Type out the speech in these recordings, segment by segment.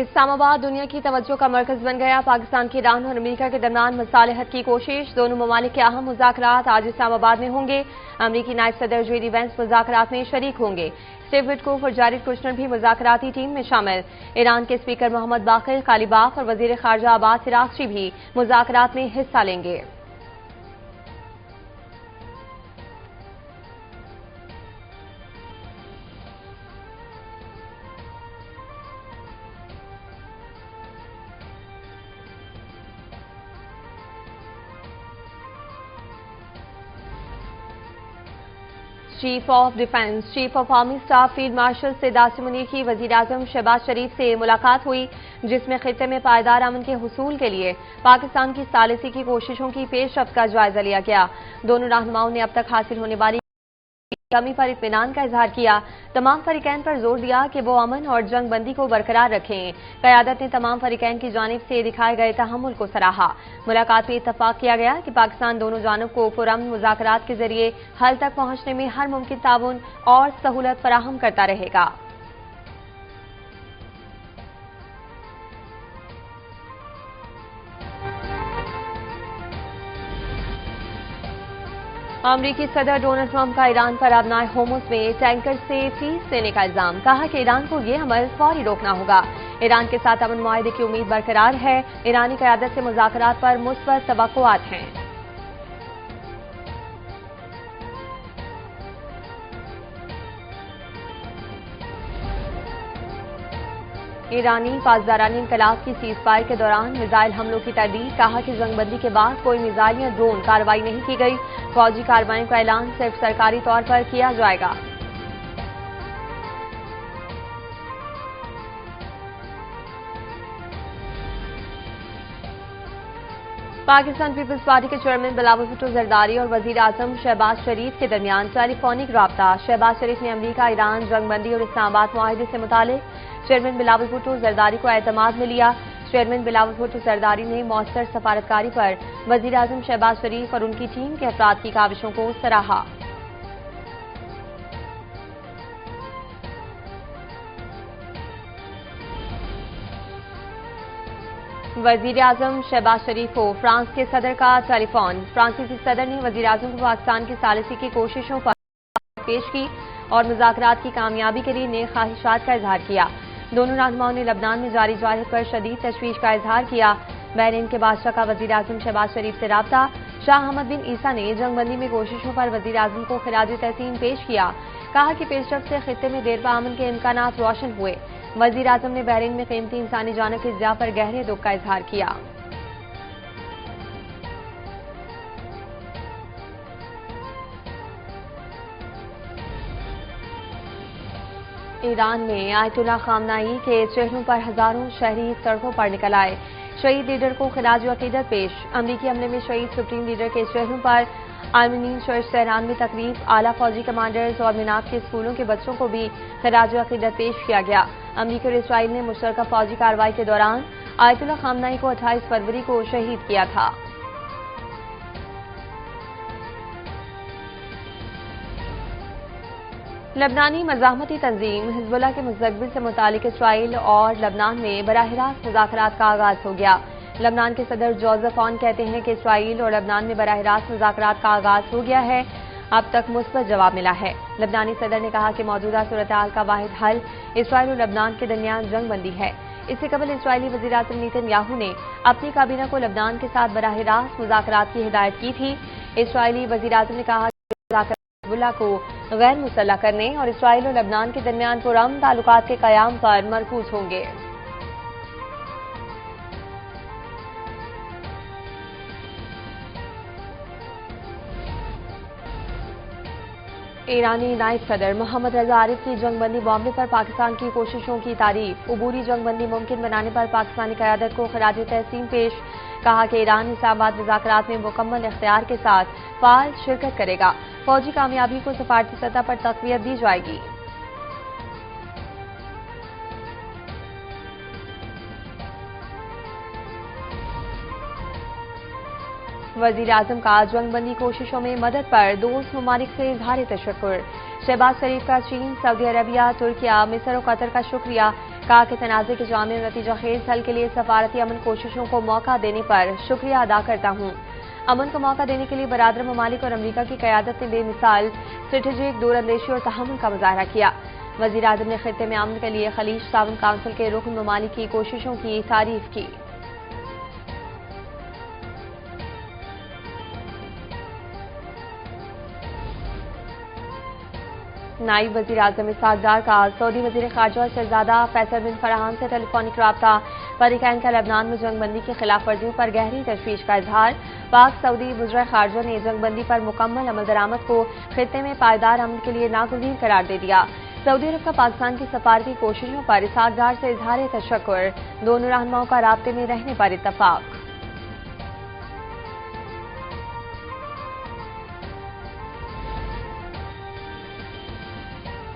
इस्लामाबाद दुनिया की तवज्जो का मरकज बन गया। पाकिस्तान की ईरान और अमेरिका के दरमियान मसालहत की कोशिश। दोनों ममालिक के अहम मुज़ाकरात आज इस्लामाबाद में होंगे। अमरीकी नायब सदर JD वेंस मुज़ाकरात में शरीक होंगे। स्टीव विटकोफ और जारेड कुशनर भी मुज़ाकराती टीम में शामिल। ईरान के स्पीकर मोहम्मद बाक़िर कालिबाफ और वज़ीर ख़ारजा अब्बास अराग़ची भी मुज़ाकरात में हिस्सा लेंगे। Chief of defence, chief of army staff field marshal Syed Asim Munir की वज़ीर आज़म शहबाज शरीफ से मुलाकात हुई, जिसमें खित्ते में पायदार अमन के हुसूल के लिए पाकिस्तान की सालिसी की कोशिशों की पेशरफ्त का जायजा लिया गया। दोनों रहनुमाओं ने अब तक हासिल होने वाली कमी पर इत्मीनान का इजहार किया। तमाम फरीकैन पर जोर दिया कि वो अमन और जंग बंदी को बरकरार रखें। क़यादत ने तमाम फरीकैन की जानिब से दिखाए गए तहम्मुल को सराहा। मुलाकात में इत्तफाक किया गया कि पाकिस्तान दोनों जानब को पुरअमन मुज़ाकरात के जरिए हल तक पहुंचने में हर मुमकिन ताउन और सहूलत फराहम करता रहेगा। अमरीकी सदर डोनाल्ड ट्रंप का ईरान पर अबनाए होर्मुज़ में टैंकर से फीस लेने का इल्जाम। कहा कि ईरान को यह अमल फौरी रोकना होगा। ईरान के साथ अमन मुआहदे की उम्मीद बरकरार है। ईरानी क़यादत से मुज़ाकरात पर मुस्बत तवक्कुआत हैं। ईरानी पासदारानी इनकलाब की सीज़फायर के दौरान मिसाइल हमलों की तरदीद। कहा कि जंगबंदी के बाद कोई मिसाइल या ड्रोन कार्रवाई नहीं की गई। फौजी कार्रवाई का ऐलान सिर्फ सरकारी तौर पर किया जाएगा। पाकिस्तान पीपल्स पार्टी के चेयरमैन बिलावल भुट्टो जरदारी और वजीर आजम शहबाज शरीफ के दरमियान टेलीफोनिक राब्ता। शहबाज शरीफ ने अमरीका, ईरान, जंगबंदी और इस्लामाबाद मुआहदे से मुतालिक चेयरमैन बिलावल भुट्टो जरदारी को एतमाद में लिया। चेयरमैन बिलावल भुट्टो जरदारी ने मौसर सफारतकारी पर वजीर आजम शहबाज शरीफ और उनकी टीम के अफराद की काविशों को सराहा। वजीर आजम शहबाज शरीफ को फ्रांस के सदर का टेलीफोन। फ्रांसीसी सदर ने वजीर आजम को पाकिस्तान की सालिसी की कोशिशों पर पेश की और मुज़ाकरात की कामयाबी के लिए नेक ख्वाहिशात का इजहार किया। दोनों रहनुमाओं ने लबनान में जारी जाहिर पर शदीद तशवीश का इजहार किया। बहरीन के बादशाह का वजीर आजम शहबाज शरीफ से राब्ता। शाह अहमद बिन ईसा ने जंगबंदी में कोशिशों पर वजीर आजम को खिराज तहसीन पेश किया। कहा कि पेशरफ्त से खित्ते में देरपा अमन के इम्कानात रोशन हुए। वजीर आजम ने बहरीन में कीमती इंसानी जानों के ज़िया पर गहरे दुख का इजहार किया। ईरान में आयतुल्ला खामनाई के चेहरों पर हजारों शहरी सड़कों पर निकल आए। शहीद लीडर को खिराज अकीदत पेश। अमरीकी हमले में शहीद सुप्रीम लीडर के चेहरों पर आर्मीनियन चर्च तेहरान में तकरीब। आला फौजी कमांडर्स और मिनाब के स्कूलों के बच्चों को भी खिराज अकीदत पेश किया गया। अमरीका और इसराइल ने मुश्तरका फौजी कार्रवाई के दौरान आयतुल्ला खामनाई को 28 फरवरी को शहीद किया था। लबनानी मज़ाहमती तंजीम हिज़्बुल्लाह के मुस्तक़बिल से मुतालिक इसराइल और लबनान में बराह रास्त मुज़ाकरात का आगाज हो गया। लबनान के सदर जोसेफ ऑन कहते हैं कि इसराइल और लबनान में बराह रास्त मुज़ाकरात का आगाज हो गया है। अब तक मुस्बत जवाब मिला है। लबनानी सदर ने कहा कि मौजूदा सूरत हाल का वाहिद हल इसराइल और लबनान के दरमियान जंग बंदी है। इससे कबल इसराइली वज़ीर आज़म नेतन्याहू ने अपनी काबीना को लबनान के साथ बराह रास्त मुज़ाकरात की हिदायत की थी। इसराइली वज़ीर आज़म ने कहा कि मुज़ाकरात हिज़्बुल्लाह को गैर मुसल्लह करने और इसराइल और लबनान के दरमियान पुरअमन ताल्लुकात के क़याम पर मरकूज होंगे। ईरानी नायब सदर मोहम्मद रजा आरिफ की जंगबंदी मामले पर पाकिस्तान की कोशिशों की तारीफ। अबूरी जंगबंदी मुमकिन बनाने पर पाकिस्तानी क़यादत को खिराज तहसीन पेश। कहा कि ईरान इस्लामाबाद मुज़ाकरात में मुकम्मल इख्तियार के साथ फाल शिरकत करेगा। फौजी कामयाबी को सफारती सतह पर तक़वियत दी जाएगी। वजीर आजम का जंगबंदी कोशिशों में मदद पर दोस्त ममालिक से इजहार तशक्कुर। शहबाज शरीफ का चीन, सऊदी अरबिया, तुर्किया, मिस्र और कतर का शुक्रिया। कहा कि तनाज़े के जामे नतीजा खेज हल के लिए सफारती अमन कोशिशों को मौका देने पर शुक्रिया अदा करता हूँ। अमन को मौका देने के लिए बरादर ममालिक और अमरीका की क़यादत ने बेमिसाल स्ट्रेटेजिक दूरअंदेशी और तहम्मुल का मुजाहरा किया। वज़ीर आज़म ने खित्ते में अमन के लिए खलीज ताउन काउंसिल के रुकन ममालिक की कोशिशों की तारीफ की। नायब वज़ीर आज़म इसहाक डार का सऊदी वज़ीर ख़ारजा शहज़ादा फैसल बिन फरहान से टेलीफोनिक राब्ता। फरीक़ैन का लबनान में जंगबंदी की खिलाफ वर्जियों पर गहरी तशवीश का इजहार। पाक सऊदी वज़ीर ख़ारजा ने जंगबंदी पर मुकम्मल अमल दरामद को खित्ते में पायदार अमन के लिए नागज़ीर करार दे दिया। सऊदी अरब का पाकिस्तान की सफारती कोशिशों पर इसहाक डार से इजहार तशक्कुर। दोनों रहनुमाओं का राब्ते में रहने पर इत्तफाक।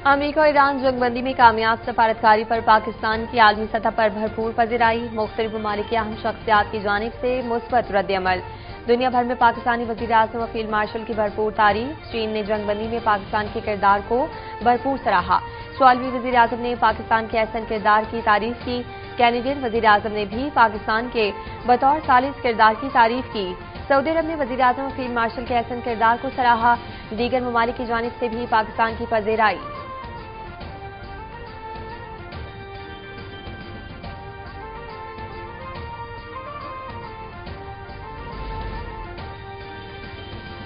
अमेरिका और ईरान जंगबंदी में कामयाब सफारतकारी पर पाकिस्तान की आलमी सतह पर भरपूर पज़िराई। मुख्तलिफ ममालिक की अहम शख्सियात की जानिब से मुस्बत रद्द-ए-अमल। दुनिया भर में पाकिस्तानी वज़ीर आज़म और फील्ड मार्शल की भरपूर तारीफ। चीन ने जंगबंदी में पाकिस्तान के किरदार को भरपूर सराहा। सवालवी वज़ीर आज़म ने पाकिस्तान के अहसन किरदार की तारीफ की। कैनेडियन वज़ीर आज़म ने भी पाकिस्तान के बतौर सालिस किरदार की तारीफ की। सऊदी अरब ने वज़ीर आज़म और फील्ड मार्शल के अहसन किरदार को सराहा। दीगर ममालिक की जानिब से भी पाकिस्तान की पज़िराई।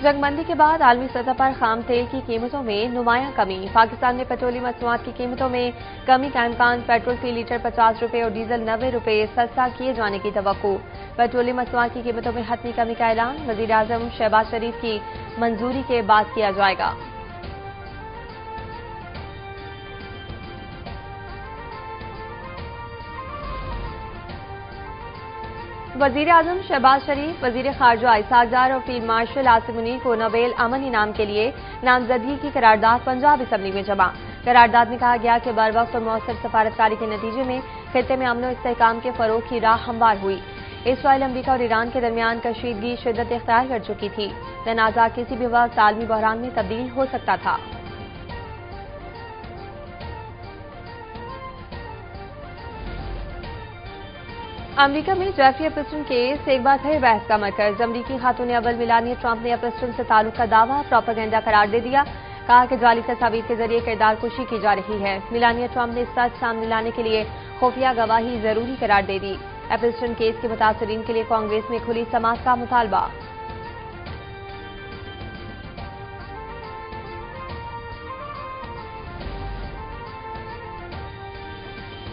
जंगबंदी के बाद आलमी सतह पर खाम तेल की कीमतों में नुमायां कमी। पाकिस्तान में पेट्रोलियम मसनूआत की कीमतों में कमी का इम्कान। पेट्रोल फी लीटर 50 रुपये और डीजल 90 रुपये सस्ता किए जाने की तवक्को। पेट्रोलियम मसनूआत की कीमतों में हतमी कमी का ऐलान। वज़ीर आज़म शहबाज शरीफ की मंजूरी के बाद किया जाएगा। वज़ीर आज़म शहबाज शरीफ, वज़ीर ख़ारजा इसहाक डार और फील्ड मार्शल आसिम मुनीर को नोबेल अमन इनाम के लिए नामजदगी की करारदाद पंजाब असम्बली में जमा। करारदाद में कहा गया कि बरवक्त और मौसर सफारतकारी के नतीजे में खित्ते में अमन और इस्तेहकाम के फरोग की राह हमवार हुई। इसराइल, अमरीका और ईरान के दरमियान कशीदगी शिद्दत इख्तियार कर चुकी थी। तनाज़ा किसी भी वक्त आलमी बहरान में तब्दील हो सकता था। अमरीका में जेफरी एप्स्टीन केस एक बार फिर बहस का मरकज। अमरीकी खातून अव्वल मेलानिया ट्रंप ने एप्स्टीन से ताल्लुक का दावा प्रोपेगेंडा करार दे दिया। कहा कि जाली तस्वीर के जरिए किरदार कुशी की जा रही है। मेलानिया ट्रंप ने सच सामने लाने के लिए खुफिया गवाही जरूरी करार दे दी। एप्स्टीन केस के मुतासरीन के लिए कांग्रेस में खुली समाअत का मुतालबा।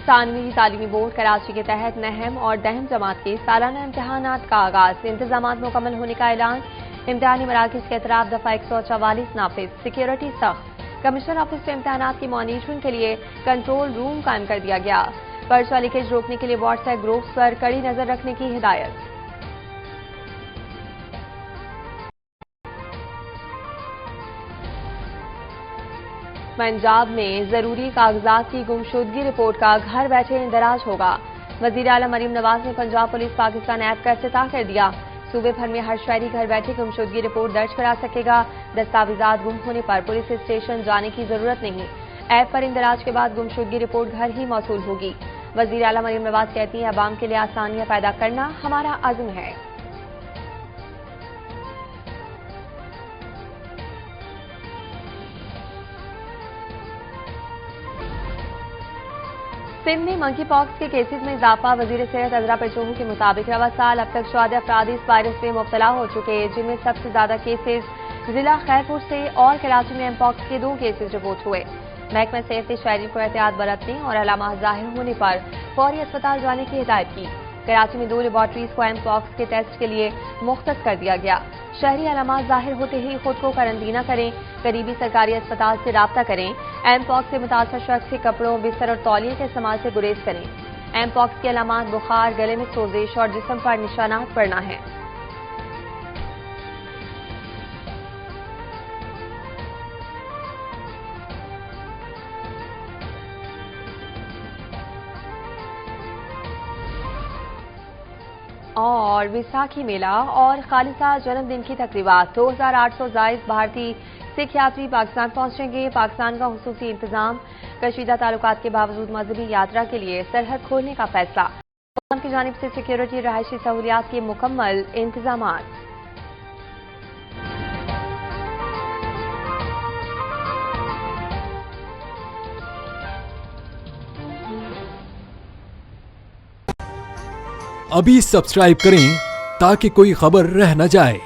सानवी तालीमी बोर्ड कराची के तहत नहम और दहम जमात के सालाना इम्तहानात का आगाज। इंतजामात मुकम्मल होने का ऐलान। इम्तहानी मराकज़ के अतराफ दफा 144 नाफिज। सिक्योरिटी सख्त। कमिश्नर ऑफिस में इम्तहानात की मॉनिटरिंग के लिए कंट्रोल रूम कायम कर दिया गया। पर्चा लीकेज रोकने के लिए व्हाट्सएप ग्रुप्स पर कड़ी नजर रखने की हिदायत। पंजाब में जरूरी कागजात की गुमशुदगी रिपोर्ट का घर बैठे इंदराज होगा। वज़ीर आला मरीम नवाज ने पंजाब पुलिस पाकिस्तान ऐप का इफ्तिताह कर दिया। सूबे भर में हर शहरी घर बैठे गुमशुदगी रिपोर्ट दर्ज करा सकेगा। दस्तावेजात गुम होने पर पुलिस स्टेशन जाने की जरूरत नहीं। ऐप पर इंदराज के बाद गुमशुदगी रिपोर्ट घर ही मौसूल होगी। वज़ीर आला मरीम नवाज कहती हैं, अवाम के लिए आसानियां पैदा करना हमारा अज़्म है। सिंध में मंकी पॉक्स के केसेस में इजाफा। वजीर सेहत अजरा पेचोहू के मुताबिक रवा साल अब तक 14 अफराद इस वायरस में मुब्तला हो चुके हैं, जिनमें सबसे ज्यादा केसेस जिला खैरपुर से और कराची में एमपॉक्स के 2 केसेस रिपोर्ट हुए। महकमा सेहत ने शहरी को एहतियात बरतने और अलामात जाहिर होने पर फौरी अस्पताल जाने की हिदायत की। कराची में 2 लेबॉर्ट्रीज को एमपॉक्स के टेस्ट के लिए मुख्तस कर दिया गया। शहरी अलामात जाहिर होते ही खुद को करंतना करें, करीबी सरकारी अस्पताल से राब्ता करें। एमपॉक्स से मुतासर शख्स के कपड़ों, बिस्तर और तौलिए के इस्तेमाल से गुरेज करें। एमपॉक्स के अलामात बुखार, गले में सोजिश और जिस्म पर निशानात पड़ना है। और विसाखी मेला और खालिसा जन्मदिन की तकरीबात। 2800 जायद भारतीय सिख यात्री पाकिस्तान पहुंचेंगे। पाकिस्तान का हुसूसी इंतजाम। कशीदा ताल्लुकात के बावजूद मजहबी यात्रा के लिए सरहद खोलने का फैसला। हुकूमत की जानिब से सिक्योरिटी रहायशी सहूलियात के मुकम्मल इंतजामात। अभी सब्सक्राइब करें ताकि कोई खबर रह न जाए।